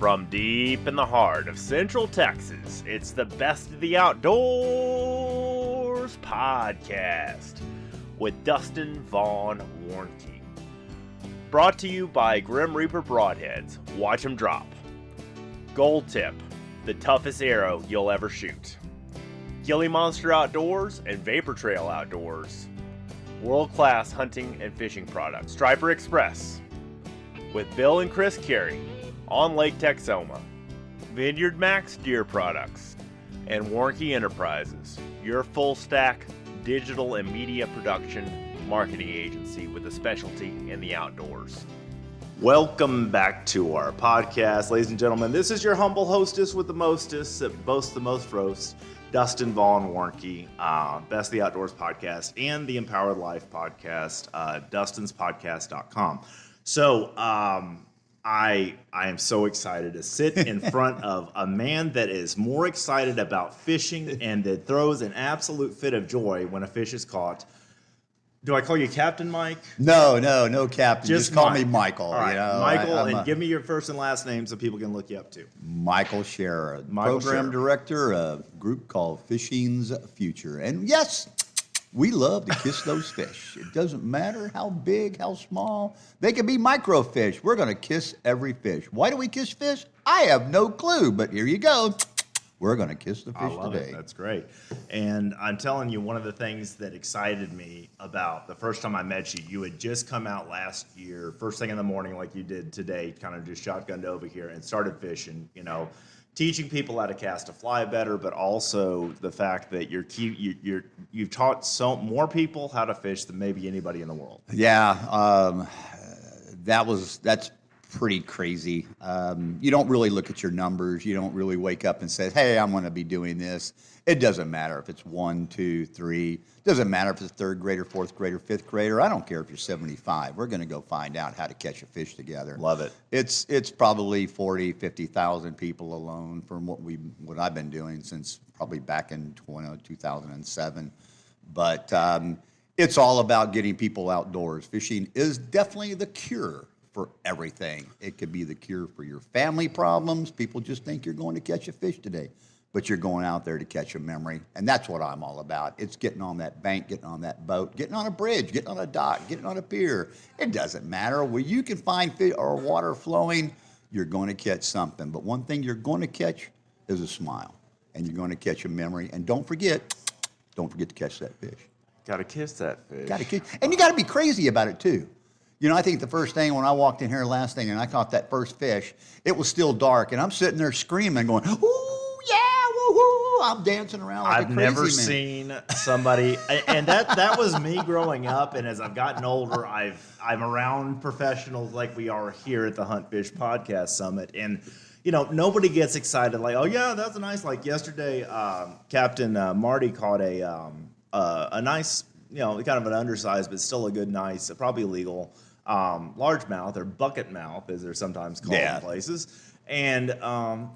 From deep in the heart of Central Texas, it's the Best of the Outdoors podcast with Dustin, Vaughn, Warncke. Brought to you by Grim Reaper Broadheads. Watch 'em drop. Gold Tip, the toughest arrow you'll ever shoot. Gilly Monster Outdoors and Vapor Trail Outdoors. World-class hunting and fishing products. Striper Express. With Bill and Chris Carey on Lake Texoma. Vineyard Max Deer Products. And Warncke Enterprises, your full-stack digital and media production marketing agency with a specialty in the outdoors. Welcome back to our podcast, ladies and gentlemen. This is your humble hostess with the mostest that boasts the most roast, Dustin, Vaughn, Warncke, Best of the Outdoors podcast and the Empowered Life podcast, dustinspodcast.com. So I am so excited to sit in front of a man that is more excited about fishing and that throws an absolute fit of joy when a fish is caught. Do I call you Captain Mike? No, Captain. Just call me Michael. All right, you know, Michael, give me your first and last name so people can look you up too. Michael Scherer, program director of a group called Fishing's Future. And yes, we love to kiss those fish. It doesn't matter how big, how small. They can be microfish. We're going to kiss every fish. Why do we kiss fish? I have no clue, but here you go. We're going to kiss the fish I love today. It. That's great. And I'm telling you, one of the things that excited me about the first time I met you, you had just come out last year, first thing in the morning like you did today, kind of just shotgunned over here and started fishing, you know, teaching people how to cast a fly better, but also the fact that you've taught more people how to fish than maybe anybody in the world. Yeah, that's pretty crazy. You don't really look at your numbers. You don't really wake up and say, hey, I'm going to be doing this. It doesn't matter if it's 1, 2, 3. It doesn't matter if it's third grader, fourth grader, fifth grader. I don't care if you're 75. We're going to go find out how to catch a fish together. Love it. It's probably 40, 50,000 people alone from what I've been doing since probably back in 2007. But it's all about getting people outdoors. Fishing is definitely the cure for everything. It could be the cure for your family problems. People just think you're going to catch a fish today, but you're going out there to catch a memory, and that's what I'm all about. It's getting on that bank, getting on that boat, getting on a bridge, getting on a dock, getting on a pier. It doesn't matter. Where you can find fish or water flowing, you're going to catch something. But one thing you're going to catch is a smile, and you're going to catch a memory. And don't forget to catch that fish. Got to kiss that fish. And you got to be crazy about it too. You know, I think the first thing when I walked in here last thing and I caught that first fish, it was still dark, and I'm sitting there screaming, going, "Ooh, yeah, woo-hoo!" I'm dancing around like a crazy man. I've never seen somebody, and that was me growing up. And as I've gotten older, I'm around professionals like we are here at the Hunt Fish Podcast Summit, and you know, nobody gets excited like, "Oh yeah, that's a nice." Like yesterday, Captain Marty caught a nice, you know, kind of an undersized, but still a good, nice, probably legal. Largemouth or bucket mouth, as they're sometimes called in places. And,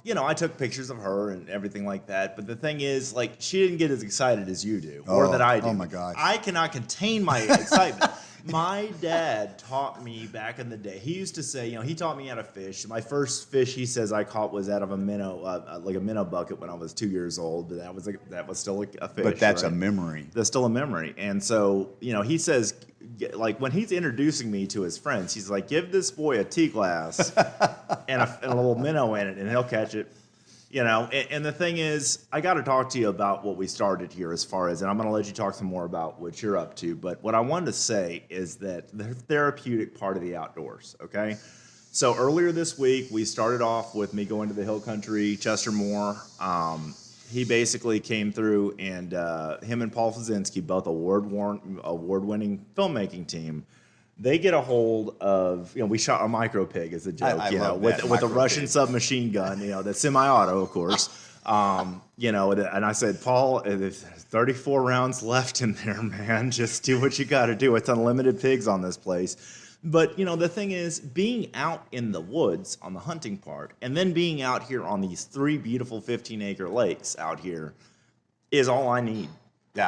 you know, I took pictures of her and everything like that. But the thing is, like, she didn't get as excited as you do or that I do. Oh, my gosh. I cannot contain my excitement. My dad taught me back in the day. He used to say, you know, he taught me how to fish. My first fish, he says, I caught was out of a minnow, like a minnow bucket when I was 2 years old. But that was still a fish. But that's right? a memory. That's still a memory. And so, you know, he says, like when he's introducing me to his friends, he's like, give this boy a tea glass and a little minnow in it, and he'll catch it. You know, and the thing is, I got to talk to you about what we started here as far as, and I'm going to let you talk some more about what you're up to. But what I wanted to say is that the therapeutic part of the outdoors, okay? So earlier this week, we started off with me going to the hill country, Chester Moore. He basically came through, and him and Paul Fazinski, both award-winning filmmaking team, they get a hold of, you know, we shot a micro pig as a joke, with a Russian submachine gun, you know, that's semi-auto, of course. You know, and I said, Paul, there's 34 rounds left in there, man. Just do what you got to do. It's unlimited pigs on this place. But, you know, the thing is, being out in the woods on the hunting part, and then being out here on these 3 beautiful 15-acre lakes out here is all I need.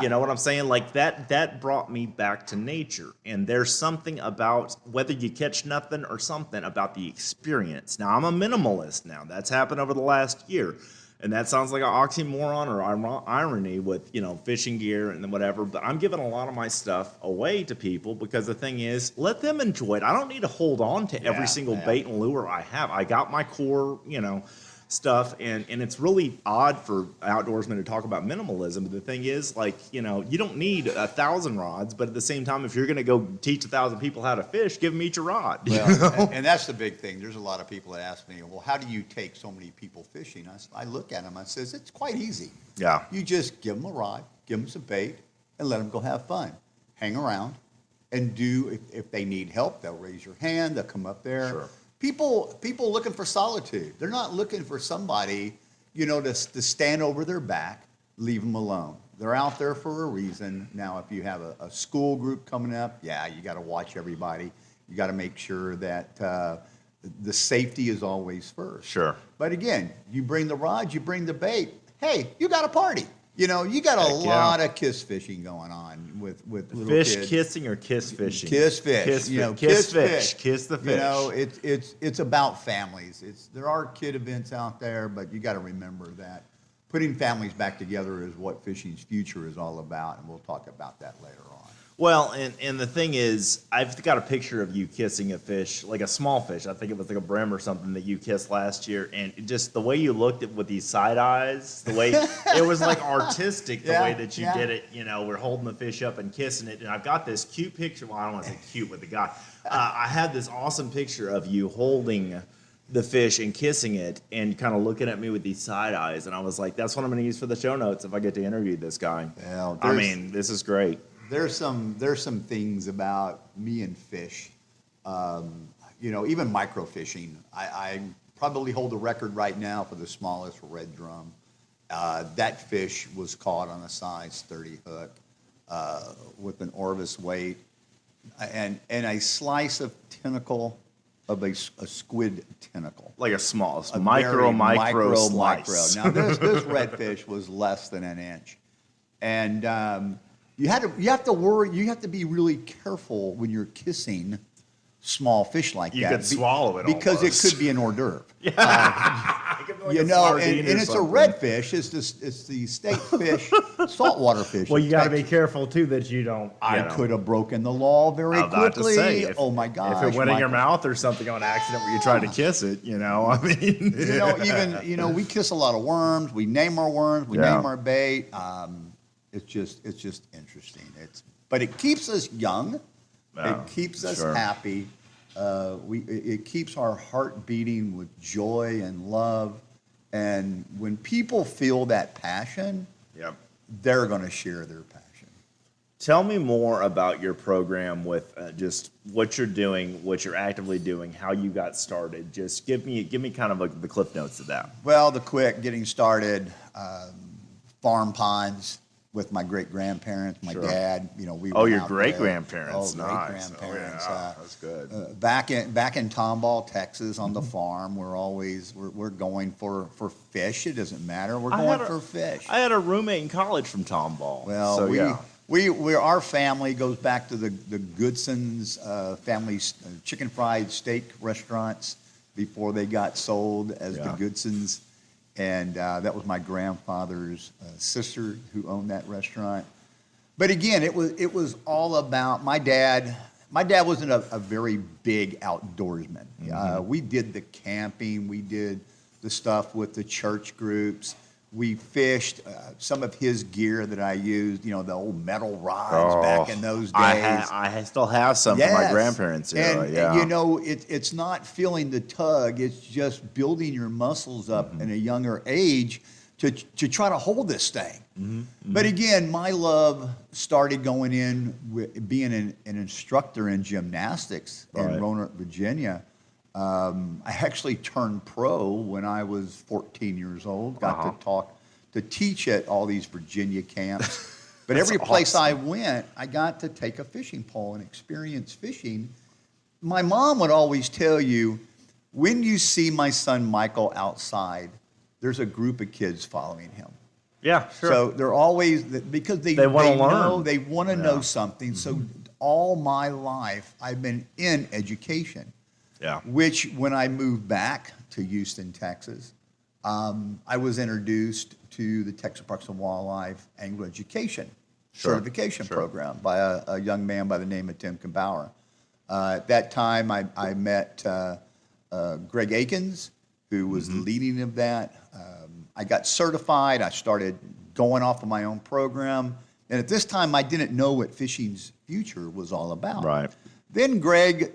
You know what I'm saying? Like that brought me back to nature. And there's something about whether you catch nothing or something about the experience. Now, I'm a minimalist now. That's happened over the last year. And that sounds like an oxymoron or irony with, you know, fishing gear and whatever. But I'm giving a lot of my stuff away to people because the thing is, let them enjoy it. I don't need to hold on to every single bait and lure I have. I got my core, you know, stuff. And it's really odd for outdoorsmen to talk about minimalism. But the thing is, like, you know, you don't need 1,000 rods. But at the same time, if you're going to go teach 1,000 people how to fish, give them each a rod. Well, and that's the big thing. There's a lot of people that ask me, well, how do you take so many people fishing? I look at them, I says, it's quite easy. Yeah. You just give them a rod, give them some bait, and let them go have fun. Hang around and if they need help, they'll raise your hand, they'll come up there. Sure. People looking for solitude. They're not looking for somebody, you know, to stand over their back, leave them alone. They're out there for a reason. Now, if you have a school group coming up, you got to watch everybody. You got to make sure that the safety is always first. Sure. But again, you bring the rod, you bring the bait. Hey, you got a party. You know, you got a lot of kiss fishing going on with little fish kids. Kissing or kiss fishing? Kiss fish. Kiss, you know, kiss fish. Kiss the fish. You know, it's about families. There are kid events out there, but you got to remember that putting families back together is what fishing's future is all about, and we'll talk about that later on. Well, and the thing is, I've got a picture of you kissing a fish, like a small fish. I think it was like a brim or something that you kissed last year. And just the way you looked at with these side eyes, the way it was like artistic, the way that you did it. You know, we're holding the fish up and kissing it. And I've got this cute picture. Well, I don't want to say cute with the guy. I had this awesome picture of you holding the fish and kissing it and kind of looking at me with these side eyes. And I was like, that's what I'm going to use for the show notes if I get to interview this guy. Well, I mean, this is great. There's some things about me and fish, you know, even microfishing. I probably hold the record right now for the smallest red drum. That fish was caught on a size 30 hook with an Orvis weight and a slice of tentacle of a squid tentacle. Like a micro slice. Now this redfish was less than an inch, and you have to be really careful when you're kissing small fish like that. You could swallow it because almost. it could be an hors d'oeuvre. Like you know, and it's a redfish. It's the state fish, saltwater fish. Well, you got to be careful too that you don't. I could have broken the law very quickly. Oh my gosh! If it went in your mouth or something on accident where you tried to kiss it, you know, I mean, you know, we kiss a lot of worms. We name our worms. We name our bait. It's just interesting. But it keeps us young. It keeps us happy. It keeps our heart beating with joy and love. And when people feel that passion, they're going to share their passion. Tell me more about your program with just what you're doing, what you're actively doing, how you got started. Just give me kind of the cliff notes of that. Well, getting started, farm ponds with my great-grandparents, my dad. You know, we. Oh, your great-grandparents. Nice. Great-grandparents. That's good. Back in Tomball, Texas, on the farm, we're going for fish. It doesn't matter. We're going for fish. I had a roommate in college from Tomball. Well, so our family goes back to the Goodson's family chicken fried steak restaurants before they got sold as the Goodson's. And that was my grandfather's sister who owned that restaurant. But again, it was all about my dad. My dad wasn't a very big outdoorsman. We did the camping. We did the stuff with the church groups. We fished. Some of his gear that I used, you know, the old metal rods back in those days. I still have some from my grandparents' era. And you know, it's not feeling the tug. It's just building your muscles up in a younger age to try to hold this thing. But again, my love started going in with being an instructor in gymnastics in Roanoke, Virginia. I actually turned pro when I was 14 years old. Got to teach at all these Virginia camps. But every place I went, I got to take a fishing pole and experience fishing. My mom would always tell you, when you see my son Michael outside, there's a group of kids following him. Yeah, sure. So they're always, because they wanna learn. know, they want to know Yeah. something. So all my life, I've been in education. Yeah. Which, when I moved back to Houston, Texas, I was introduced to the Texas Parks and Wildlife Angler Education certification program by a young man by the name of Tim Kambauer. At that time, I met Greg Akins, who was the leading of that. I got certified. I started going off of my own program. And at this time, I didn't know what fishing's future was all about. Right. Then Greg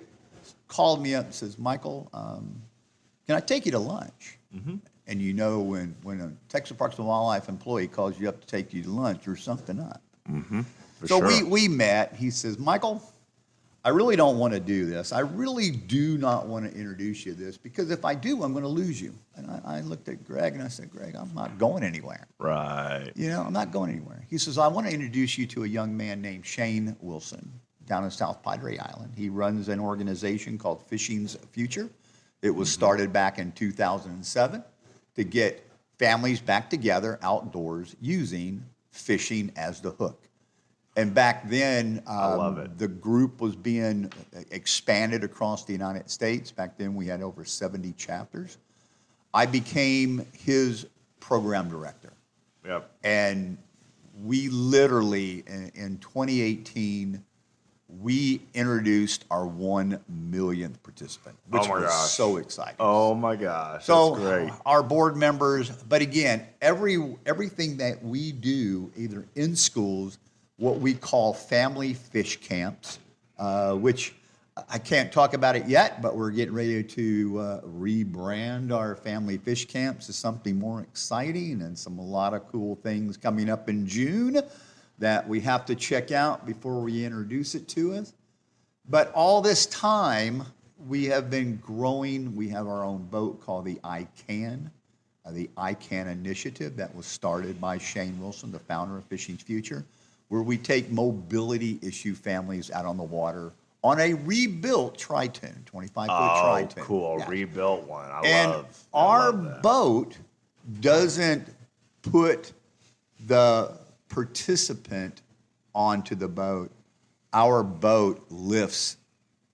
called me up and says, Michael, can I take you to lunch? And you know, when a Texas Parks and Wildlife employee calls you up to take you to lunch, there's something up. So we met. He says, Michael, I really don't want to do this. I really do not want to introduce you to this, because if I do, I'm going to lose you. And I looked at Greg and I said, Greg, I'm not going anywhere. Right. You know, I'm not going anywhere. He says, I want to introduce you to a young man named Shane Wilson down in South Padre Island. He runs an organization called Fishing's Future. It was started back in 2007 to get families back together outdoors using fishing as the hook. And back then, I love it. the group was being expanded across the United States. Back then, we had over 70 chapters. I became his program director. Yep. And we literally, in 2018, we introduced our 1 millionth participant, which Oh my was gosh. so exciting. Oh my gosh. So That's great. our board members, but again, everything that we do, either in schools, what we call family fish camps, which I can't talk about it yet, but we're getting ready to rebrand our family fish camps to something more exciting, and a lot of cool things coming up in June that we have to check out before we introduce it to us. But all this time, we have been growing. We have our own boat called the ICANN initiative that was started by Shane Wilson, the founder of Fishing's Future, where we take mobility issue families out on the water on a rebuilt Tritune, 25-foot Tritune. Oh, cool. Yeah. Rebuilt one. And I our love that. boat doesn't put the participant onto the boat. Our boat lifts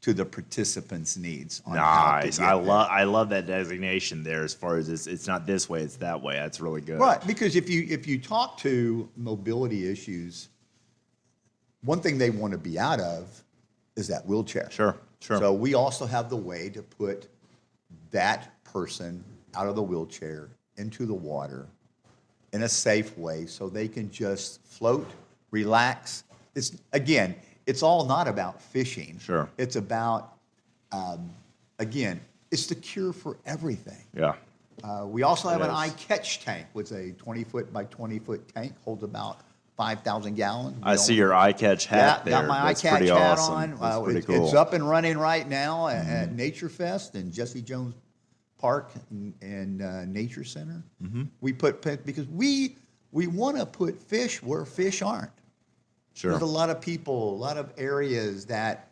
to the participant's needs. On Nice. How to get there. I love that designation there. As far as it's not this way, it's that way. That's really good. Right, because if you talk to mobility issues, one thing they want to be out of is that wheelchair. Sure. So we also have the way to put that person out of the wheelchair into the water in a safe way so they can just float, relax. It's all not about fishing. Sure. It's about, again, it's the cure for everything. Yeah. We also have It an is. eye-catch tank, which is a 20-foot by 20-foot tank, holds about 5,000 gallons. I see your eye catch hat there. Got my That's eye-catch pretty hat awesome. on. That's pretty cool. It's up and running right now at Nature Fest and Jesse Jones Park and Nature Center. We because we want to put fish where fish aren't. Sure. There's a lot of people, a lot of areas that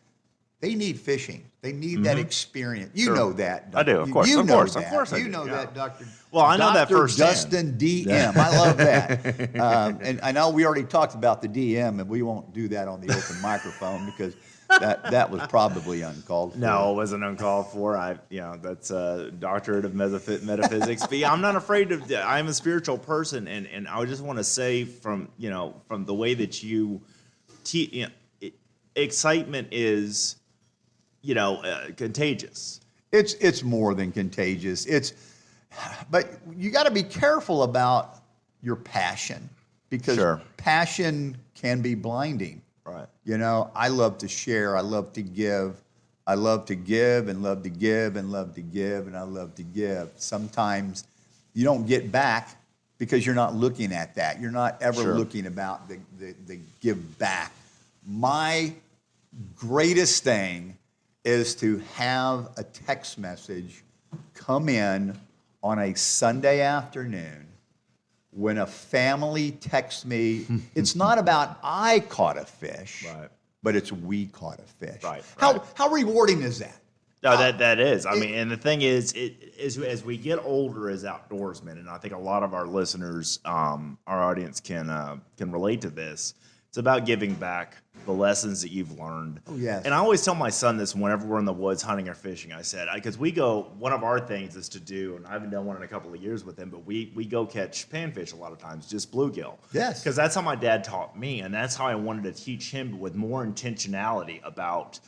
they need fishing. They need that experience. You Sure. know that. I do, of course, You of know course, that. of course I You do, know yeah. that, Dr. Well, I know that Dr. firsthand. Dustin DM. I love that. And I know we already talked about the DM, and we won't do that on the open microphone because that was probably uncalled for. No, it wasn't uncalled for. That's a doctorate of metaphysics. But yeah, I'm not afraid of. I'm a spiritual person, and I just want to say from the way that you, excitement is, contagious. It's more than contagious. But you got to be careful about your passion because Sure. passion can be blinding. Right. I love to share. I love to give. I love to give and love to give and love to give and I love to give. Sometimes you don't get back because you're not looking at that. You're not ever Sure. looking about the give back. My greatest thing is to have a text message come in on a Sunday afternoon when a family texts me. It's not about I caught a fish, Right. but it's we caught a fish. Right, How right. how rewarding is that? No, that is. I mean, and the thing is, as we get older as outdoorsmen, and I think a lot of our listeners, our audience can relate to this. It's about giving back the lessons that you've learned. Oh, yes. And I always tell my son this whenever we're in the woods hunting or fishing. I said, because we go, one of our things is to do, and I haven't done one in a couple of years with him, but we go catch panfish a lot of times, just bluegill. Yes. Because that's how my dad taught me, and that's how I wanted to teach him, but with more intentionality about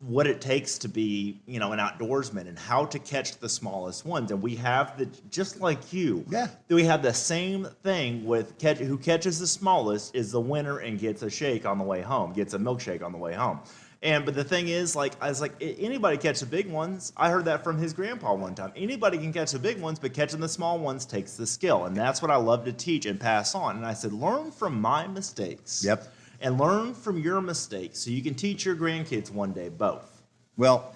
what it takes to be, an outdoorsman and how to catch the smallest ones. And we have just like you, we have the same thing with who catches the smallest is the winner and gets a shake on the way home, gets a milkshake on the way home. But the thing is, I was like, anybody catch the big ones. I heard that from his grandpa one time. Anybody can catch the big ones, but catching the small ones takes the skill. And that's what I love to teach and pass on. And I said, learn from my mistakes. Yep. And learn from your mistakes so you can teach your grandkids one day both. Well,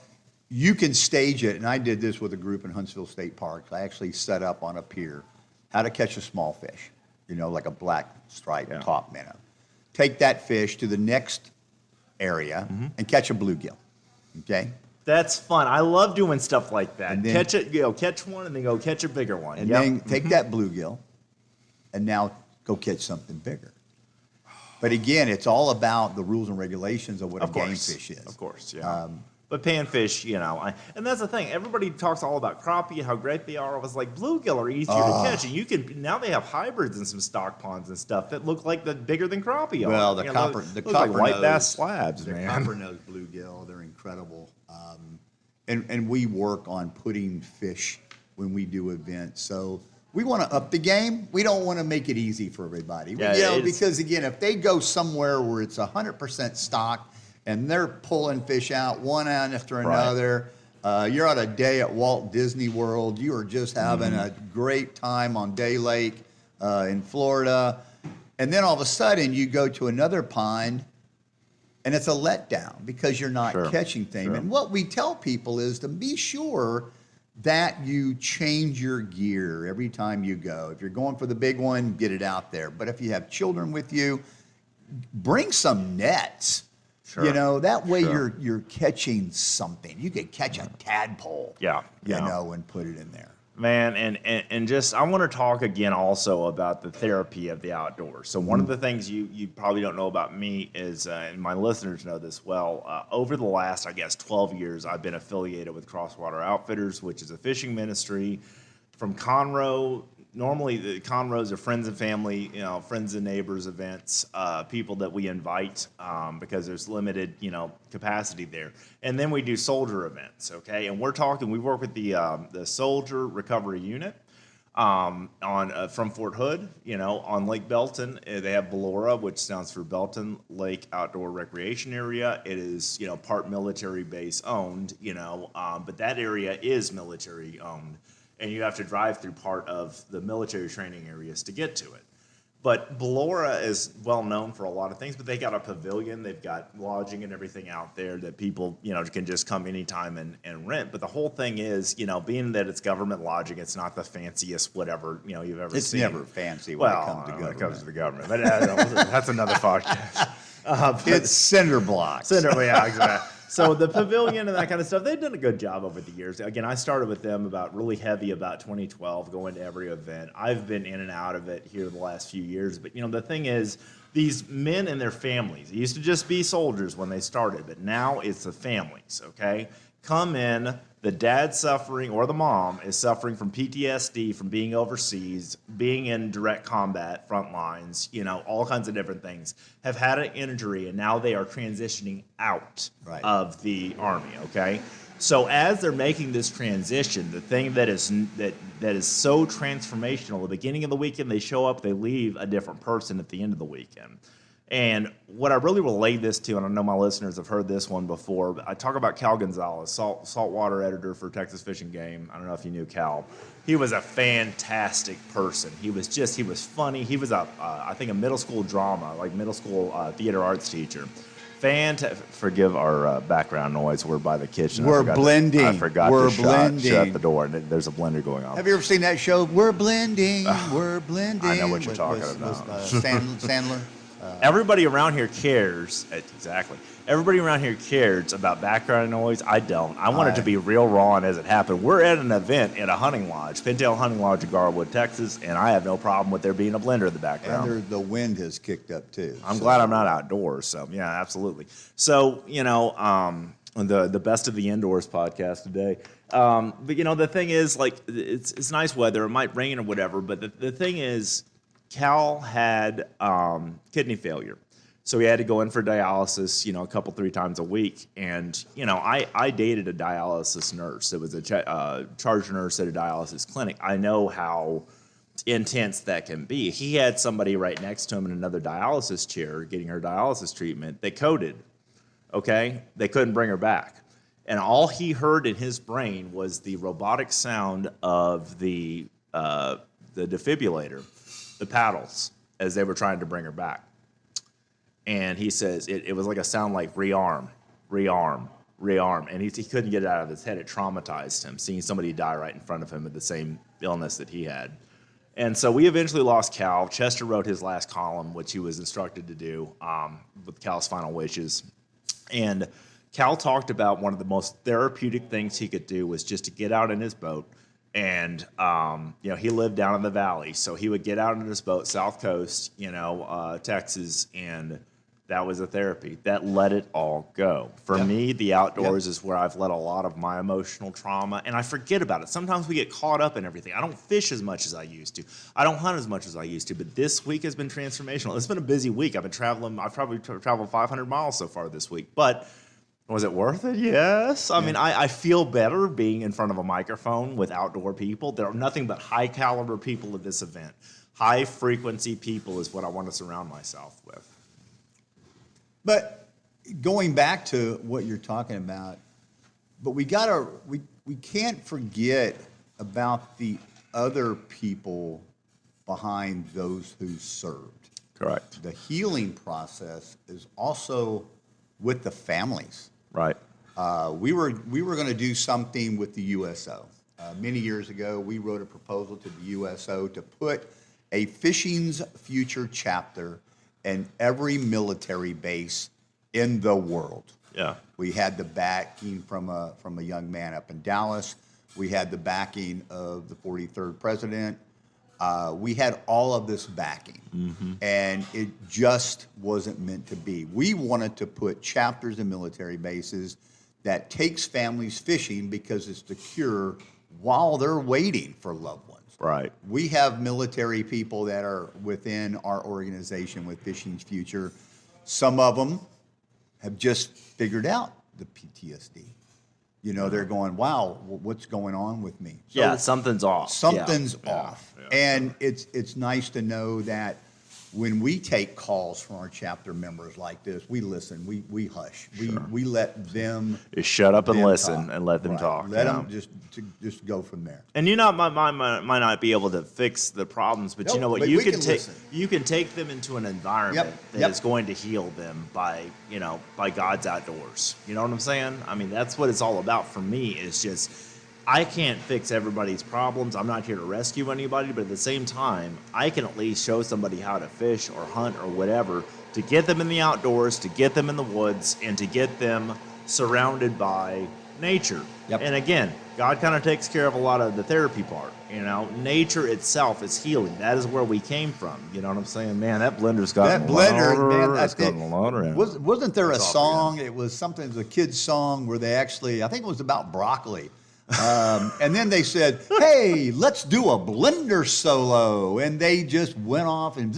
you can stage it, and I did this with a group in Huntsville State Park. I actually set up on a pier how to catch a small fish, like a black stripe top minnow. Take that fish to the next area and catch a bluegill, okay? That's fun. I love doing stuff like that. And then, catch one and then go catch a bigger one. And then take that bluegill and now go catch something bigger. But again, it's all about the rules and regulations of what a game fish is. Of course, yeah. But panfish, and that's the thing. Everybody talks all about crappie, how great they are. I was like, bluegill are easier to catch, and now they have hybrids in some stock ponds and stuff that look like bigger than crappie are. Well, the copper like white bass slabs, man. Copper nose bluegill, they're incredible. And we work on putting fish when we do events. So we want to up the game. We don't want to make it easy for everybody. Because again, if they go somewhere where it's 100% stock and they're pulling fish out one after another, you're on a day at Walt Disney World. You are just having a great time on Day Lake in Florida. And then all of a sudden you go to another pond and it's a letdown because you're not catching things. And what we tell people is to be sure that you change your gear every time you go. If you're going for the big one, get it out there. But if you have children with you, bring some nets. That way you're catching something. You could catch a tadpole. And put it in there. Man, and just I want to talk again also about the therapy of the outdoors. So one of the things you probably don't know about me is, and my listeners know this well, over the last, 12 years, I've been affiliated with Crosswater Outfitters, which is a fishing ministry from Conroe. Normally, the Conroes are friends and family, friends and neighbors events, people that we invite because there's limited, capacity there. And then we do soldier events, okay? And we work with the Soldier Recovery Unit from Fort Hood, on Lake Belton. They have Ballora, which stands for Belton Lake Outdoor Recreation Area. It is, part military base owned, but that area is military owned. And you have to drive through part of the military training areas to get to it. But Ballora is well known for a lot of things, but they got a pavilion, they've got lodging and everything out there that people, can just come anytime and rent. But the whole thing is, being that it's government lodging, it's not the fanciest whatever, you've ever seen. It's never fancy when it comes to the government. But that's another podcast. It's cinder blocks. Exactly. So the pavilion and that kind of stuff, they've done a good job over the years. Again, I started with them really heavy about 2012, going to every event. I've been in and out of it here the last few years. But, the thing is, these men and their families, it used to just be soldiers when they started, but now it's the families, okay? Come in, the dad suffering or the mom is suffering from PTSD from being overseas, being in direct combat, front lines, all kinds of different things, have had an injury, and now they are transitioning out of the Army, okay? So as they're making this transition, the thing that is so transformational, the beginning of the weekend, they show up, they leave a different person at the end of the weekend. And what I really relate this to, and I know my listeners have heard this one before, but I talk about Cal Gonzalez, saltwater editor for Texas Fish and Game. I don't know if you knew Cal. He was a fantastic person. He was funny. He was I think a middle school drama, like middle school theater arts teacher. Forgive our background noise. We're by the kitchen. We're blending. I forgot to shut the door, and there's a blender going on. Have you ever seen that show? We're blending. We're blending. I know what you're talking about. Sandler. Everybody around here cares. Exactly. Everybody around here cares about background noise. I don't. I want it to be real raw and as it happened. We're at an event at a hunting lodge, Pintail Hunting Lodge in Garwood, Texas, and I have no problem with there being a blender in the background. And the wind has kicked up too. I'm glad I'm not outdoors. So yeah, absolutely. So the best of the indoors podcast today. But the thing is, like, it's nice weather. It might rain or whatever. But the thing is, Cal had kidney failure. So he had to go in for dialysis, a couple, 3 times a week. And, I dated a dialysis nurse. It was a charge nurse at a dialysis clinic. I know how intense that can be. He had somebody right next to him in another dialysis chair getting her dialysis treatment. They coded, okay? They couldn't bring her back. And all he heard in his brain was the robotic sound of the defibrillator, the paddles, as they were trying to bring her back. And he says it was like a sound like rearm. And he couldn't get it out of his head. It traumatized him, seeing somebody die right in front of him with the same illness that he had. And so we eventually lost Cal. Chester wrote his last column, which he was instructed to do with Cal's final wishes. And Cal talked about one of the most therapeutic things he could do was just to get out in his boat. And, he lived down in the valley. So he would get out in his boat, South Coast, Texas, and that was a therapy. That let it all go. For me, the outdoors is where I've let a lot of my emotional trauma, and I forget about it. Sometimes we get caught up in everything. I don't fish as much as I used to. I don't hunt as much as I used to, but this week has been transformational. It's been a busy week. I've probably traveled 500 miles so far this week, but was it worth it? Yes. I mean, I feel better being in front of a microphone with outdoor people. There are nothing but high caliber people at this event. High frequency people is what I want to surround myself with. But going back to what you're talking about, but we can't forget about the other people behind those who served. Correct. The healing process is also with the families. Right. We were going to do something with the USO. Many years ago, we wrote a proposal to the USO to put a Fishing's Future chapter in every military base in the world. Yeah. We had the backing from a young man up in Dallas. We had the backing of the 43rd president. We had all of this backing, and it just wasn't meant to be. We wanted to put chapters in military bases that takes families fishing because it's the cure while they're waiting for loved ones. Right. We have military people that are within our organization with Fishing's Future. Some of them have just figured out the PTSD. They're going, wow, what's going on with me? So something's off. Something's off. And it's nice to know that when we take calls from our chapter members like this, we listen, we hush. We let them shut up and listen talk. and let them talk. Let them just go from there. And might not be able to fix the problems, but you know what? But You can take them into an environment that is going to heal them by God's outdoors. You know what I'm saying? I mean, that's what it's all about for me. Is just I can't fix everybody's problems. I'm not here to rescue anybody, but at the same time, I can at least show somebody how to fish or hunt or whatever to get them in the outdoors, to get them in the woods, and to get them surrounded by nature. Yep. And again, God kind of takes care of a lot of the therapy part. Nature itself is healing. That is where we came from. You know what I'm saying? Man, that blender's got that blender, man. That's got a lot around. Wasn't there a song? It was something. It was a kid's song where they actually, I think it was about broccoli. And then they said, hey, let's do a blender solo. And they just went off and...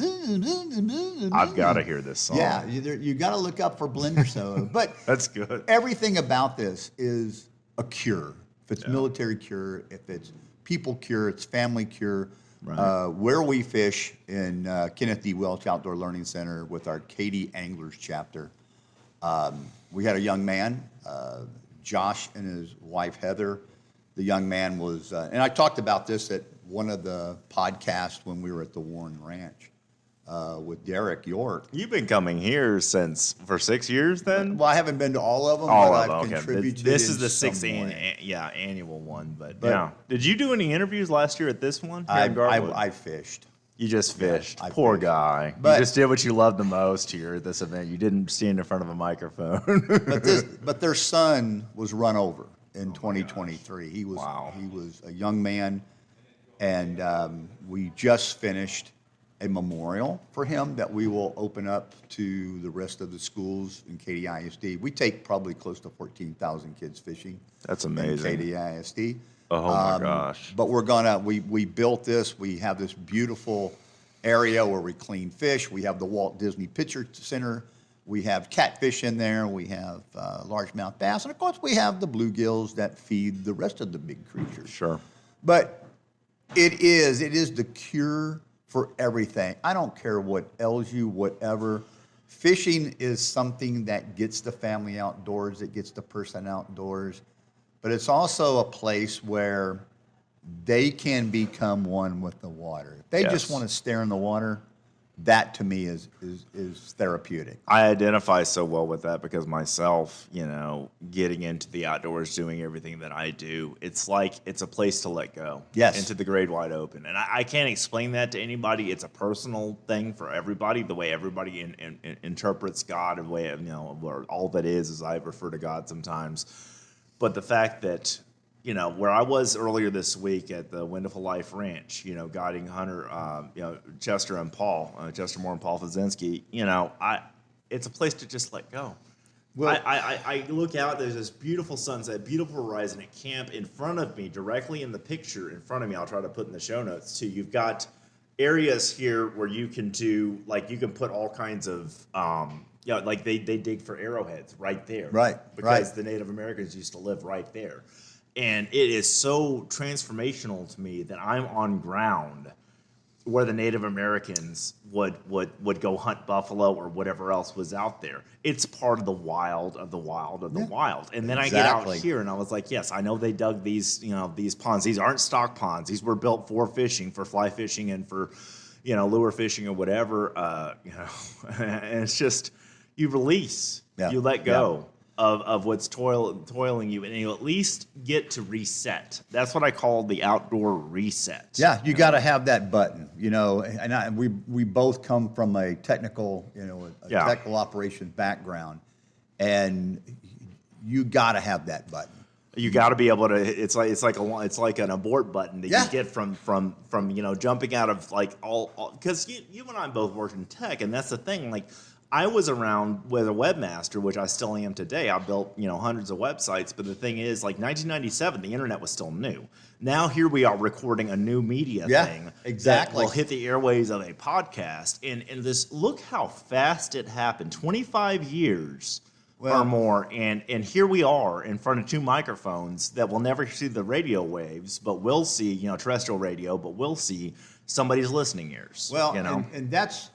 I've got to hear this song. Yeah, you got to look up for blender solo. But that's good. Everything about this is a cure. If it's military cure, if it's people cure, it's family cure. Right. Where we fish in Kenneth D. Welch Outdoor Learning Center with our Katy Anglers chapter. We had a young man, Josh and his wife, Heather. The young man was, and I talked about this at one of the podcasts when we were at the Warren Ranch with Derek York. You've been coming here for 6 years then? Well, I haven't been to all of them, but I've contributed. This is the sixth annual one, but yeah. Did you do any interviews last year at this one? I fished. You just fished. I Poor fished. guy. But- you just did what you loved the most here at this event. You didn't stand in front of a microphone. But their son was run over in 2023. He was Wow. he was a young man, and we just finished a memorial for him that we will open up to the rest of the schools in Katy ISD. We take probably close to 14,000 kids fishing. That's amazing. In Katy ISD. Oh my gosh. But we built this. We have this beautiful area where we clean fish. We have the Walt Disney Picture Center. We have catfish in there. We have largemouth bass. And, of course, we have the bluegills that feed the rest of the big creatures. Sure. But it is the cure for everything. I don't care what ails you, whatever. Fishing is something that gets the family outdoors, it gets the person outdoors. But it's also a place where they can become one with the water. If they just want to stare in the water, that to me is therapeutic. I identify so well with that because myself, getting into the outdoors, doing everything that I do, it's like it's a place to let go. Yes. Into the great wide open. And I can't explain that to anybody. It's a personal thing for everybody, the way everybody interprets God, and the way, where all that is I refer to God sometimes. But the fact that, where I was earlier this week at the Wonderful Life Ranch, guiding Hunter, Chester Moore and Paul Fazinski, it's a place to just let go. Well, I look out, there's this beautiful sunset, beautiful horizon at camp in front of me, directly in the picture in front of me. I'll try to put in the show notes too. You've got areas here where you can do, you can put all kinds of, they dig for arrowheads right there. Right. Because the Native Americans used to live right there. And it is so transformational to me that I'm on ground where the Native Americans would go hunt buffalo or whatever else was out there. It's part of the wild of the wild of the wild. And then I get out here and I was like, yes, I know they dug these ponds. These aren't stock ponds. These were built for fishing, for fly fishing and for, lure fishing or whatever. And it's just, you release, you let go. Of what's toiling you, and you at least get to reset. That's what I call the outdoor reset. Yeah, you got to have that button, and we both come from a technical, technical operations background, and you got to have that button. You got to be able to. It's like an abort button that you get from jumping out of all because you and I both worked in tech, and that's the thing. I was around with a webmaster, which I still am today. I built, hundreds of websites. But the thing is, 1997, the internet was still new. Now here we are recording a new media thing. Exactly. That will hit the airways of a podcast. And this, look how fast it happened. 25 years or more. And here we are in front of two microphones that will never see the radio waves, but we'll see, terrestrial radio, but we'll see somebody's listening ears. Well, and that's...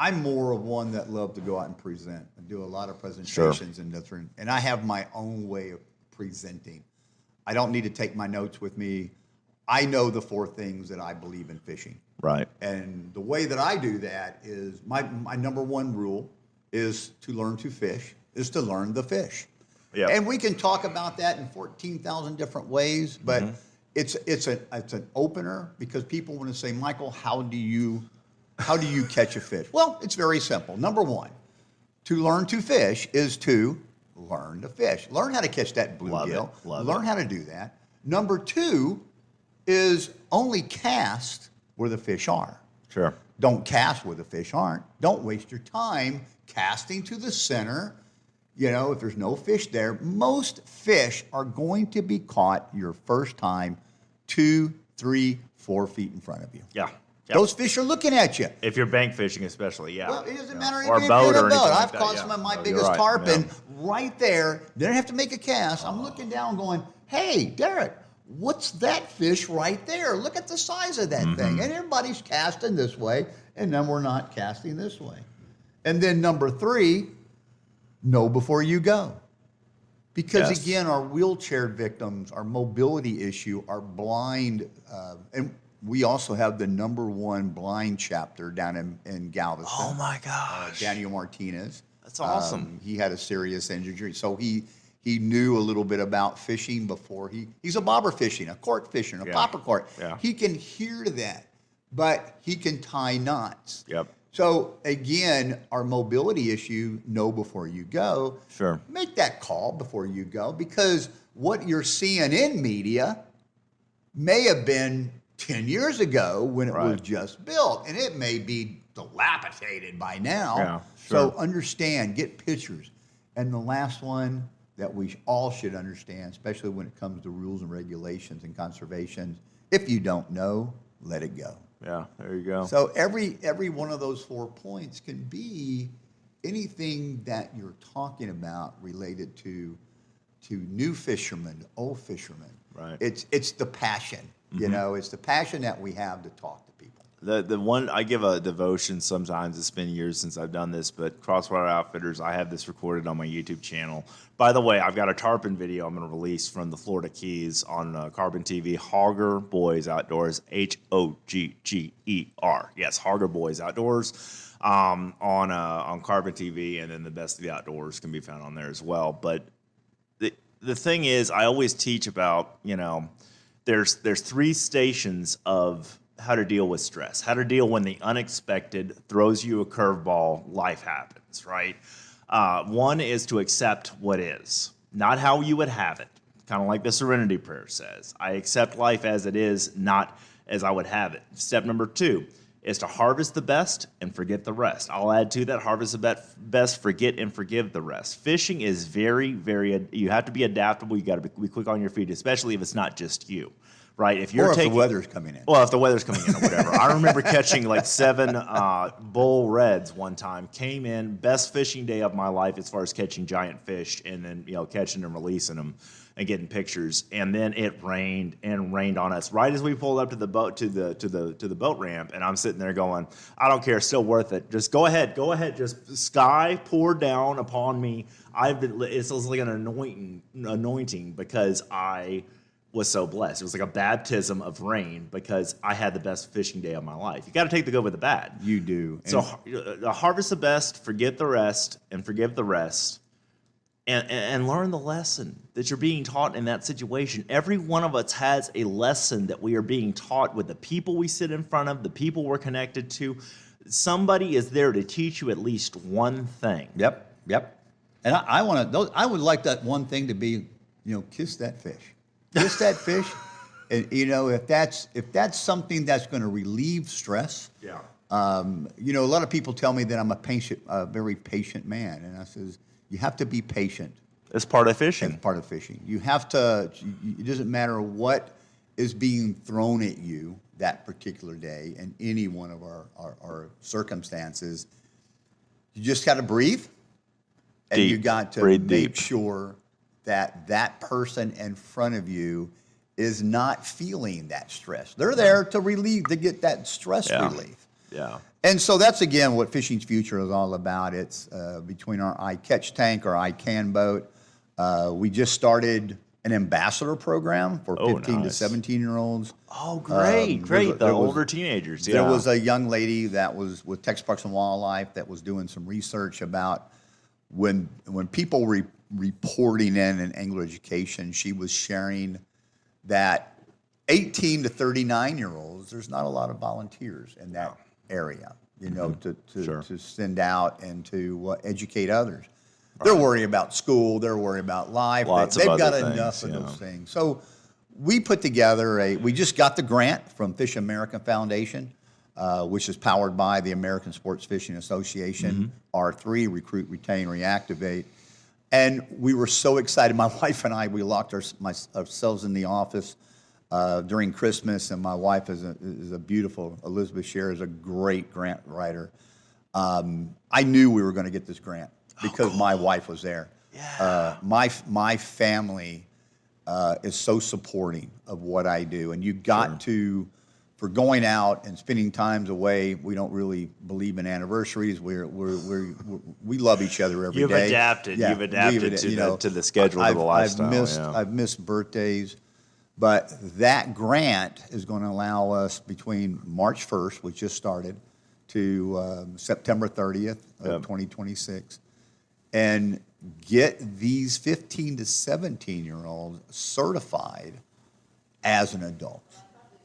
I'm more of one that love to go out and present and do a lot of presentations and different. And I have my own way of presenting. I don't need to take my notes with me. I know the 4 things that I believe in fishing. Right. And the way that I do that is my number 1 rule is to learn to fish, is to learn the fish. Yeah. And we can talk about that in 14,000 different ways, but it's an opener because people want to say, Michael, how do you catch a fish? Well, it's very simple. Number 1, to learn to fish is to learn to fish. Learn how to catch that bluegill. Learn how to do that. Number 2 is only cast where the fish are. Sure. Don't cast where the fish aren't. Don't waste your time casting to the center. If there's no fish there, most fish are going to be caught your first time 2, 3, 4 feet in front of you. Yeah. Yep. Those fish are looking at you. If you're bank fishing, especially, Well, it doesn't matter if or you're a boat in or a boat. anything I've caught some of my biggest tarpon right there. They don't have to make a cast. I'm looking down going, hey, Derek, what's that fish right there? Look at the size of that thing. And everybody's casting this way, and then we're not casting this way. And then number 3, know before you go. Because, again, our wheelchair victims, our mobility issue, our blind, and we also have the number 1 blind chapter down in Galveston. Oh, my gosh. Daniel Martinez. That's awesome. He had a serious injury. So he knew a little bit about fishing before. He's a bobber fishing, a cork fishing, a popper cork. Yeah. He can hear that. but he can tie knots. Yep. So again, our mobility issue, know before you go. Sure. Make that call before you go, because what you're seeing in media may have been 10 years ago when it was just built, and it may be dilapidated by now. Yeah, sure. So understand, get pictures. And the last one that we all should understand, especially when it comes to rules and regulations and conservation, if you don't know, let it go. Yeah, there you go. So every one of those 4 points can be anything that you're talking about related to new fishermen, old fishermen. Right. It's the passion, you know, it's the passion that we have to talk to people. The one, I give a devotion sometimes. It's been years since I've done this, but Crosswater Outfitters, I have this recorded on my YouTube channel. By the way, I've got a tarpon video I'm going to release from the Florida Keys on Carbon TV, Hogger Boys Outdoors, Hogger. Yes, Hogger Boys Outdoors on Carbon TV, and then the Best of the Outdoors can be found on there as well. But the thing is, I always teach about, you know, there's 3 stations of how to deal with stress, how to deal when the unexpected throws you a curveball, life happens, right? One is to accept what is, not how you would have it. Kind of like the Serenity Prayer says, I accept life as it is, not as I would have it. Step number 2 is to harvest the best and forget the rest. I'll add to that, harvest the best, forget and forgive the rest. Fishing is very, very, you have to be adaptable. You got to be quick on your feet, especially if it's not just you. Right, if you're the weather's coming in. Well, if the weather's coming in or whatever. I remember catching like 7 bull reds one time. Came in, best fishing day of my life as far as catching giant fish, and then catching and releasing them and getting pictures. And then it rained and rained on us right as we pulled up to the boat to the boat ramp. And I'm sitting there going, I don't care, still worth it. Just go ahead. Just sky poured down upon me. It's like an anointing because I was so blessed. It was like a baptism of rain because I had the best fishing day of my life. You got to take the good with the bad. You do. So harvest the best, forget the rest, and forgive the rest, and learn the lesson that you're being taught in that situation. Every one of us has a lesson that we are being taught with the people we sit in front of, the people we're connected to. Somebody is there to teach you at least one thing. Yep. And I would like that one thing to be, kiss that fish. Kiss that fish, and if that's something that's going to relieve stress. Yeah. A lot of people tell me that I'm a very patient man, and I says you have to be patient. It's part of fishing. It's part of fishing. You have to. It doesn't matter what is being thrown at you that particular day in any one of our circumstances. You just got to breathe, and you got to make sure that person in front of you is not feeling that stress. They're there to get that stress relief. Yeah. And so that's, again, what Fishing's Future is all about. It's between our iCatch tank, our iCan boat. We just started an ambassador program for 15 to 17-year-olds. Oh, great. The older teenagers. Yeah. There was a young lady that was with Texas Parks and Wildlife that was doing some research about when people reporting in angler education, she was sharing that 18 to 39-year-olds, there's not a lot of volunteers in that area, to send out and to educate others. Right. They're worried about school, they're worried about life. They've got enough of those things. So we put together we just got the grant from Fish America Foundation, which is powered by the American Sports Fishing Association, R3, Recruit, Retain, Reactivate. And we were so excited. My wife and I, we locked ourselves in the office during Christmas, and my wife is a beautiful, Elizabeth Scherer is a great grant writer. I knew we were going to get this grant because my wife was there. Yeah. My family is so supporting of what I do, and you got to. For going out and spending times away, we don't really believe in anniversaries. We love each other every day. You've adapted to the schedule of the lifestyle. I've missed birthdays, but that grant is going to allow us between March 1st, which just started, to September 30th of 2026, and get these 15 to 17-year-olds certified as an adult.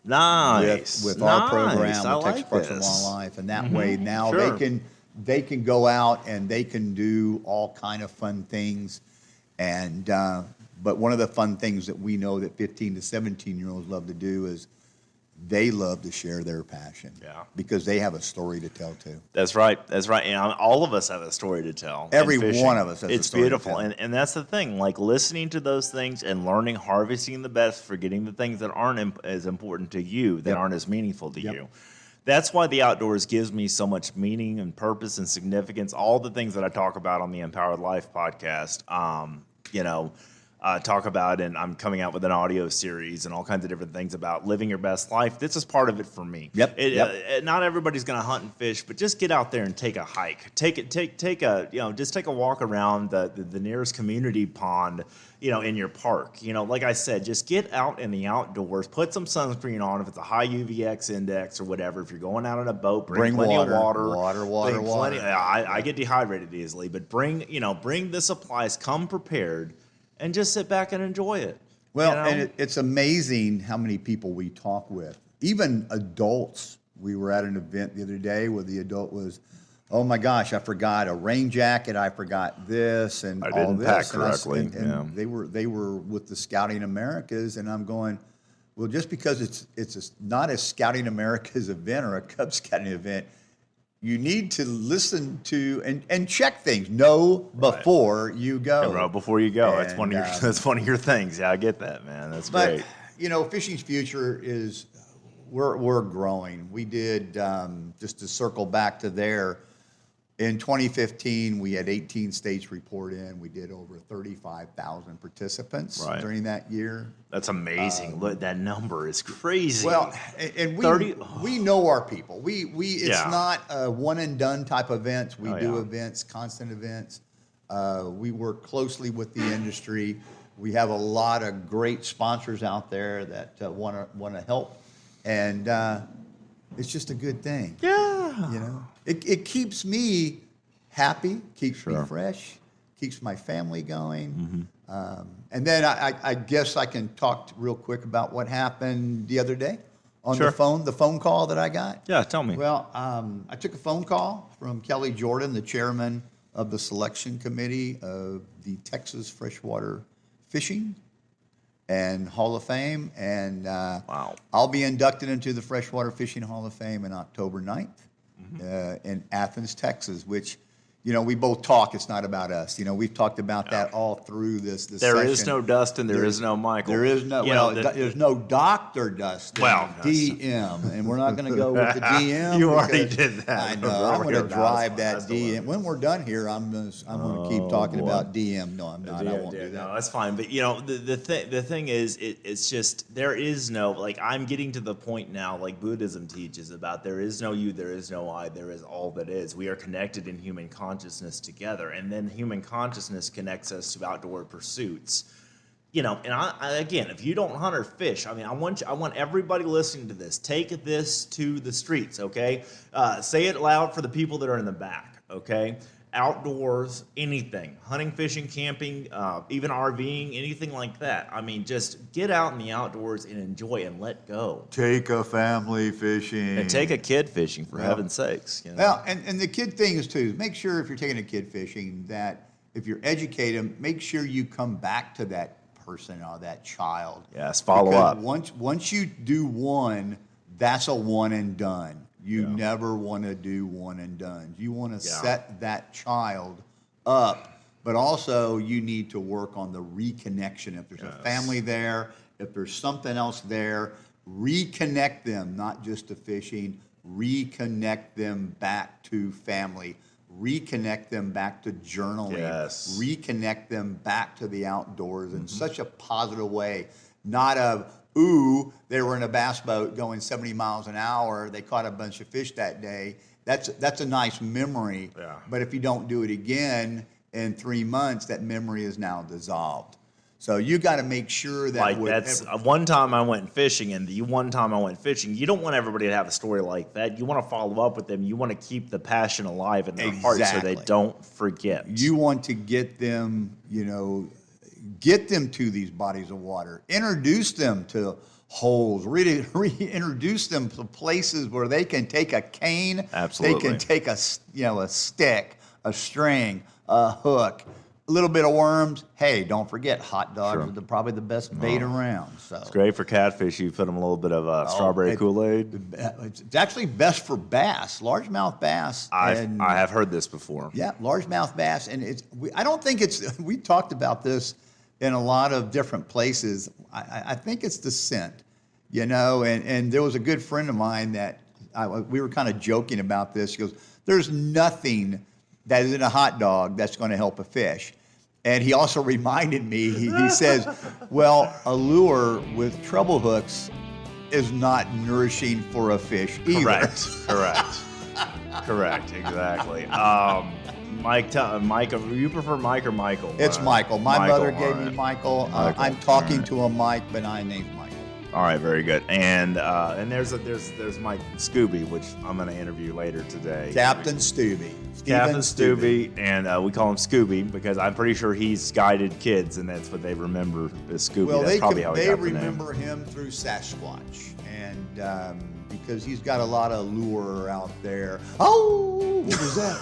Nice. with our program, I with like Texas Parks and this. Wildlife, and that way now Sure. they can go out and they can do all kind of fun things, and but one of the fun things that we know that 15 to 17-year-olds love to do is they love to share their passion. Yeah. Because they have a story to tell too. That's right. That's right. And all of us have a story to tell. Every in fishing. one of us has a It's story to beautiful. tell. And that's the thing. Like listening to those things and learning, harvesting the best, forgetting the things that aren't as important to you, that Yep. aren't as meaningful to Yep. you. That's why the outdoors gives me so much meaning and purpose and significance. All the things that I talk about on the Empowered Life podcast, talk about, and I'm coming out with an audio series and all kinds of different things about living your best life. This is part of it for me. Yep, yep. Not everybody's going to hunt and fish, but just get out there and take a hike. Take a walk around the nearest community pond, in your park. Like I said, just get out in the outdoors. Put some sunscreen on if it's a high UVX index or whatever. If you're going out on a boat, bring plenty of water. Water. I get dehydrated easily, but bring the supplies. Come prepared. And just sit back and enjoy it. Well, and it's amazing how many people we talk with, even adults. We were at an event the other day where the adult was, oh my gosh, I forgot a rain jacket, I forgot this, and I all didn't this. pack And correctly. and they were with the Scouting Americas, and I'm going, well, just because it's not a Scouting Americas event or a Cub Scouting event, you need to listen to and check things. Know before you go. Yeah, before you go. And, That's one of your things. Yeah, I get that, man. That's great. But fishing's future is we're growing. We did just to circle back to there. In 2015, we had 18 states report in. We did over 35,000 participants during that year. That's amazing. Look, that number is crazy. Well, and we know our people. It's not a one and done type events. We do events, constant events. We work closely with the industry. We have a lot of great sponsors out there that want to help, and it's just a good thing. Yeah. It keeps me happy, keeps me fresh, keeps my family going. And then I guess I can talk real quick about what happened the other day on the phone call that I got. Yeah, tell me. Well, I took a phone call from Kelly Jordan, the chairman of the selection committee of the Texas Freshwater Fishing and Hall of Fame. And I'll be inducted into the Freshwater Fishing Hall of Fame on October 9th. In Athens, Texas, which, we both talk. It's not about us. We've talked about that all through this There session. is no Dustin. There is no Michael. There is no. There's no Dr. Dustin. Well, DM, and we're not going to go with the DM. You already did that. I know. I'm going to drive that DM. When we're done here, I'm going to keep talking about DM. No, I'm not. I won't do that. No, that's fine. But the thing is, it's just there is no I'm getting to the point now, like Buddhism teaches about there is no you, there is no I, there is all that is. We are connected in human consciousness together, and then human consciousness connects us to outdoor pursuits. And I again, if you don't hunt or fish, I want everybody listening to this, take this to the streets, okay? Say it loud for the people that are in the back, okay? Outdoors, anything, hunting, fishing, camping, even RVing, anything like that. Just get out in the outdoors and enjoy and let go. Take a family fishing. And take a kid fishing, for heaven's sakes. Well, and the kid thing is, too, make sure if you're taking a kid fishing that if you're educating them, make sure you come back to that person or that child. Yes, follow up. Once you do one, that's a one and done. You never want to do one and done. You want to set that child up, but also you need to work on the reconnection. If there's a family there, if there's something else there, reconnect them, not just to fishing, reconnect them back to family, reconnect them back to journaling, reconnect them back to the outdoors in such a positive way, not a ooh, they were in a bass boat going 70 miles an hour. They caught a bunch of fish that day. That's a nice memory. Yeah. But if you don't do it again in 3 months, that memory is now dissolved. So you got to make sure that one time I went fishing, and the one time I went fishing, you don't want everybody to have a story like that. You want to follow up with them. You want to keep the passion alive in their heart so they don't forget. You want to get them, get them to these bodies of water. Introduce them to holes, reintroduce them to places where they can take a cane, Absolutely. they can take a stick, a string, a hook, a little bit of worms. Hey, don't forget, hot dogs are probably the best bait around. So It's great for catfish. You put them a little bit of strawberry Kool-Aid. It's actually best for bass, largemouth bass. I have heard this before. Yeah, largemouth bass, and I don't think it's. We talked about this in a lot of different places. I think it's the scent, And there was a good friend of mine that we were kind of joking about this. He goes, "There's nothing that is in a hot dog that's going to help a fish." And he also reminded me. He says, "Well, a lure with treble hooks is not nourishing for a fish either." Correct. Exactly. Mike, you prefer Mike or Michael? It's Michael. My Michael, mother gave me right. Michael. Michael, I'm talking all right. to a Mike, but I named Michael. All right, very good. And there's Mike Scooby, which I'm going to interview later today. Captain Stubby. Captain Stubby, and we call him Scooby because I'm pretty sure he's guided kids, and that's what they remember as Scooby. Well, that's probably how he they got the name. remember him through Sasquatch, and because he's got a lot of lure out there. Oh, what was that?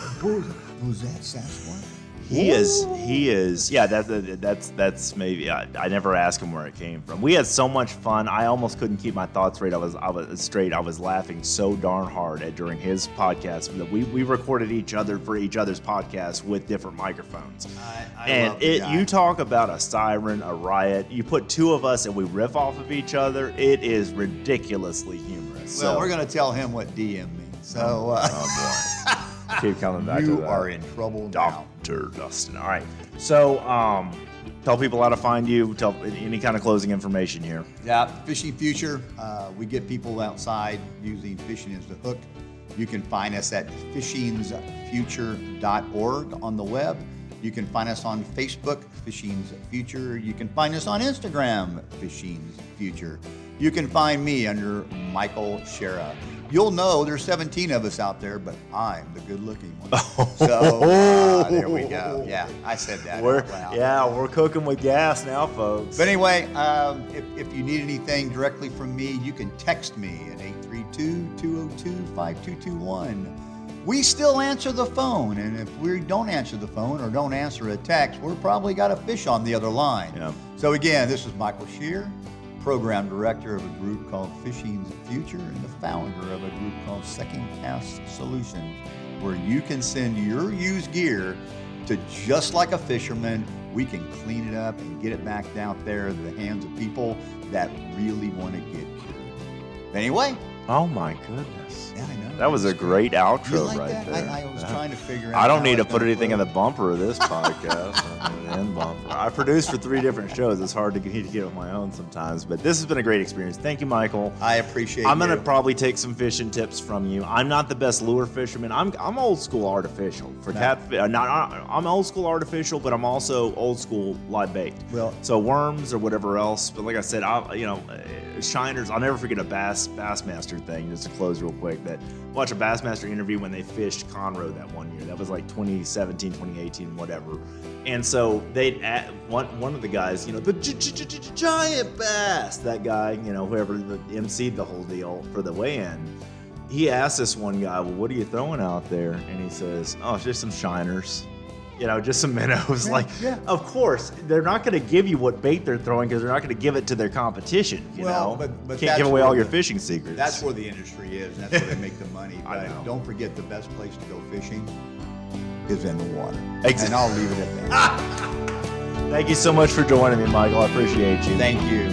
Was that Sasquatch? He is. Yeah, that's maybe. I never asked him where it came from. We had so much fun. I almost couldn't keep my thoughts straight. I was straight. I was laughing so darn hard during his podcast that we recorded each other for each other's podcast with different microphones. I love the guy. You talk about a siren, a riot. You put two of us and we riff off of each other. It is ridiculously humorous. Well, we're going to tell him what DM means. So, oh boy. Keep coming back to you that. are in trouble now. Dr. Dustin. All right. So, tell people how to find you. Tell any kind of closing information here. Yeah, Fishing Future. We get people outside using fishing as the hook. You can find us at fishingsfuture.org on the web. You can find us on Facebook, Fishing's Future. You can find us on Instagram, Fishing's Future. You can find me under Michael Scherer. You'll know there's 17 of us out there, but I'm the good-looking one. So there we go. Yeah, I said that out loud. We're cooking with gas now, folks. But anyway, if you need anything directly from me, you can text me at 832-202-5221. We still answer the phone, and if we don't answer the phone or don't answer a text, we're probably got a fish on the other line. Yeah. So again, this is Michael Scherer, program director of a group called Fishing's Future and the founder of a group called Second Cast Solutions, where you can send your used gear to just like a fisherman. We can clean it up and get it back out there in the hands of people that really want to get cured. Anyway. Oh my goodness. Yeah, I know. That was a great outro You like right that? there. I was trying to figure out. I don't how need to it's put gonna anything in flow. the bumper of this podcast. The end bumper. I produced for 3 different shows. It's hard to get with my own sometimes, but this has been a great experience. Thank you, Michael. I appreciate I'm you. gonna probably take some fishing tips from you. I'm not the best lure fisherman. I'm old school artificial for catfish. I'm old school artificial, but I'm also old school live bait. Well- so worms or whatever else. But like I said, shiners. I'll never forget a Bassmaster thing. Just to close real quick, that watch a Bassmaster interview when they fished Conroe that one year. That was like 2017, 2018, whatever. And so one of the guys, the giant bass, that guy, whoever emceed the whole deal for the weigh-in, he asked this one guy, well, what are you throwing out there? And he says, oh, it's just some shiners. Just some minnows. Of course, they're not going to give you what bait they're throwing because they're not going to give it to their competition. But can't give away all your fishing secrets. That's where the industry is. That's where they make the money. I But know. don't forget, the best place to go fishing is in the water. Exactly. And I'll leave it at that. Thank you so much for joining me, Michael. I appreciate you. Thank you.